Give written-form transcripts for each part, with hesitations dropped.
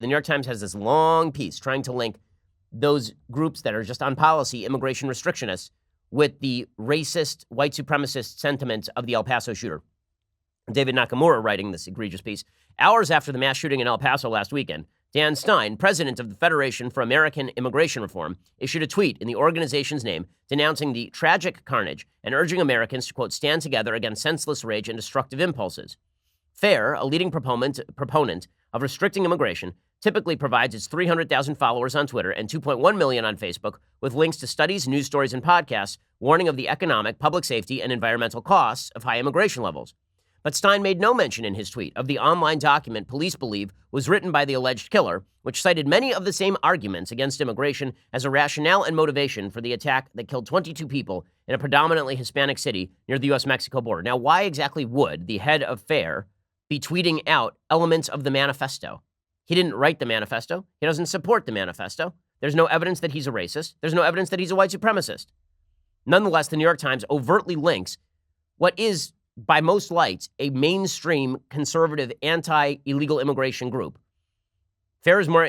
The New York Times has this long piece trying to link those groups that are just on policy, immigration restrictionists, with the racist, white supremacist sentiments of the El Paso shooter. David Nakamura writing this egregious piece. Hours after the mass shooting in El Paso last weekend, Dan Stein, president of the Federation for American Immigration Reform, issued a tweet in the organization's name denouncing the tragic carnage and urging Americans to, quote, stand together against senseless rage and destructive impulses. FAIR, a leading proponent of restricting immigration, typically provides its 300,000 followers on Twitter and 2.1 million on Facebook with links to studies, news stories, and podcasts warning of the economic, public safety, and environmental costs of high immigration levels. But Stein made no mention in his tweet of the online document police believe was written by the alleged killer, which cited many of the same arguments against immigration as a rationale and motivation for the attack that killed 22 people in a predominantly Hispanic city near the U.S.-Mexico border. Now, why exactly would the head of FAIR be tweeting out elements of the manifesto? He didn't write the manifesto. He doesn't support the manifesto. There's no evidence that he's a racist. There's no evidence that he's a white supremacist. Nonetheless, the New York Times overtly links what is, by most lights, a mainstream conservative anti-illegal immigration group. FAIR is more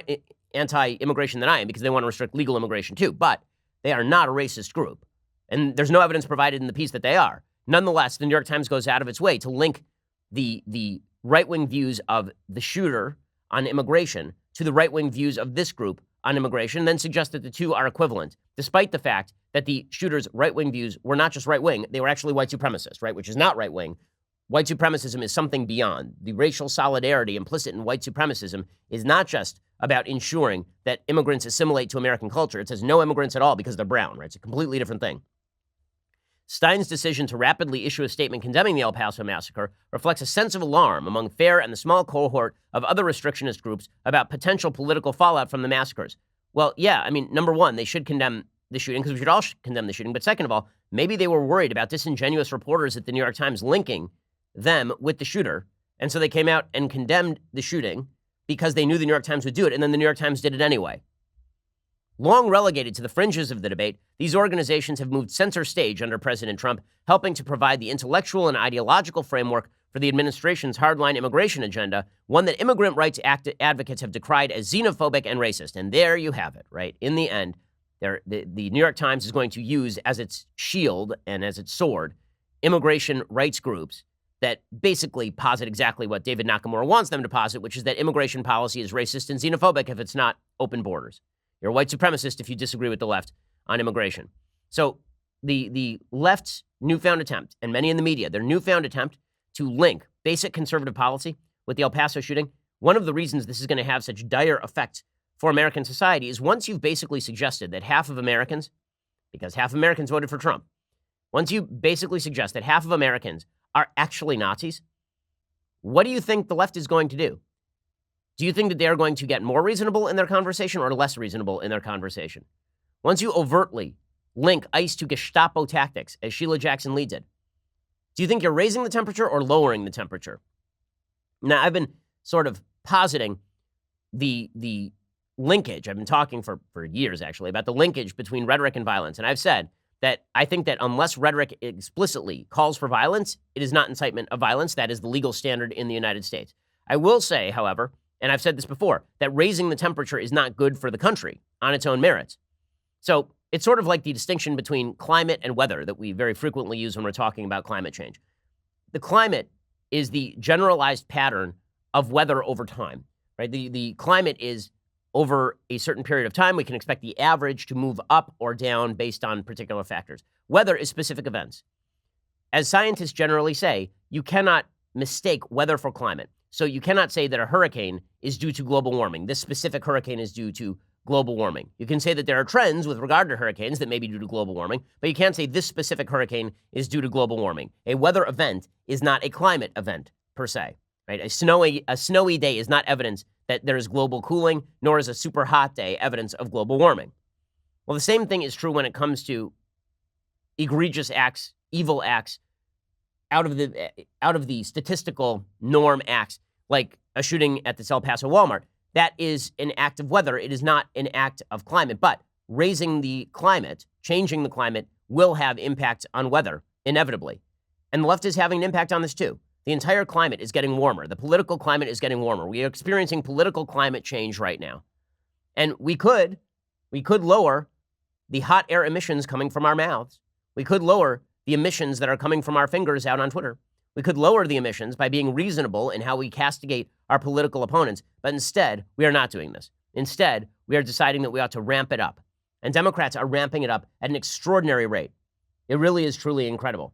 anti-immigration than I am because they want to restrict legal immigration too, but they are not a racist group. And there's no evidence provided in the piece that they are. Nonetheless, the New York Times goes out of its way to link the right-wing views of the shooter on immigration to the right-wing views of this group on immigration, then suggest that the two are equivalent, despite the fact that the shooter's right-wing views were not just right-wing, they were actually white supremacist, right, which is not right-wing. White supremacism is something beyond. The racial solidarity implicit in white supremacism is not just about ensuring that immigrants assimilate to American culture. It says no immigrants at all because they're brown, right? It's a completely different thing. Stein's decision to rapidly issue a statement condemning the El Paso massacre reflects a sense of alarm among FAIR and the small cohort of other restrictionist groups about potential political fallout from the massacres. Well, yeah, I mean, number one, they should condemn the shooting because we should all condemn the shooting. But second of all, maybe they were worried about disingenuous reporters at the New York Times linking them with the shooter. And so they came out and condemned the shooting because they knew the New York Times would do it. And then the New York Times did it anyway. Long relegated to the fringes of the debate, these organizations have moved center stage under President Trump, helping to provide the intellectual and ideological framework for the administration's hardline immigration agenda, one that immigrant rights advocates have decried as xenophobic and racist. And there you have it, right? In the end, the New York Times is going to use as its shield and as its sword immigration rights groups that basically posit exactly what David Nakamura wants them to posit, which is that immigration policy is racist and xenophobic if it's not open borders. You're a white supremacist if you disagree with the left on immigration. So the left's newfound attempt, and many in the media, their newfound attempt to link basic conservative policy with the El Paso shooting, one of the reasons this is going to have such dire effects for American society is once you've basically suggested that half of Americans, because half of Americans voted for Trump, once you basically suggest that half of Americans are actually Nazis, what do you think the left is going to do? Do you think that they are going to get more reasonable in their conversation or less reasonable in their conversation? Once you overtly link ICE to Gestapo tactics, as Sheila Jackson Lee did, do you think you're raising the temperature or lowering the temperature? Now, I've been sort of positing the linkage. I've been talking for years, actually, about the linkage between rhetoric and violence. And I've said that I think that unless rhetoric explicitly calls for violence, it is not incitement of violence. That is the legal standard in the United States. I will say, however, and I've said this before, that raising the temperature is not good for the country on its own merits. So it's sort of like the distinction between climate and weather that we very frequently use when we're talking about climate change. The climate is the generalized pattern of weather over time, right? The climate is over a certain period of time. We can expect the average to move up or down based on particular factors. Weather is specific events. As scientists generally say, you cannot mistake weather for climate. So you cannot say that a hurricane is due to global warming. This specific hurricane is due to global warming. You can say that there are trends with regard to hurricanes that may be due to global warming, but you can't say this specific hurricane is due to global warming. A weather event is not a climate event per se, right? A snowy day is not evidence that there is global cooling, nor is a super hot day evidence of global warming. Well, the same thing is true when it comes to egregious acts, evil acts, out of the statistical norm acts, like a shooting at this El Paso Walmart. That is an act of weather. It is not an act of climate. But raising the climate, changing the climate, will have impact on weather, inevitably. And the left is having an impact on this too. The entire climate is getting warmer. The political climate is getting warmer. We are experiencing political climate change right now. And we could lower the hot air emissions coming from our mouths. We could lower the emissions that are coming from our fingers out on Twitter. We could lower the emissions by being reasonable in how we castigate our political opponents. But instead, we are not doing this. Instead, we are deciding that we ought to ramp it up. And Democrats are ramping it up at an extraordinary rate. It really is truly incredible.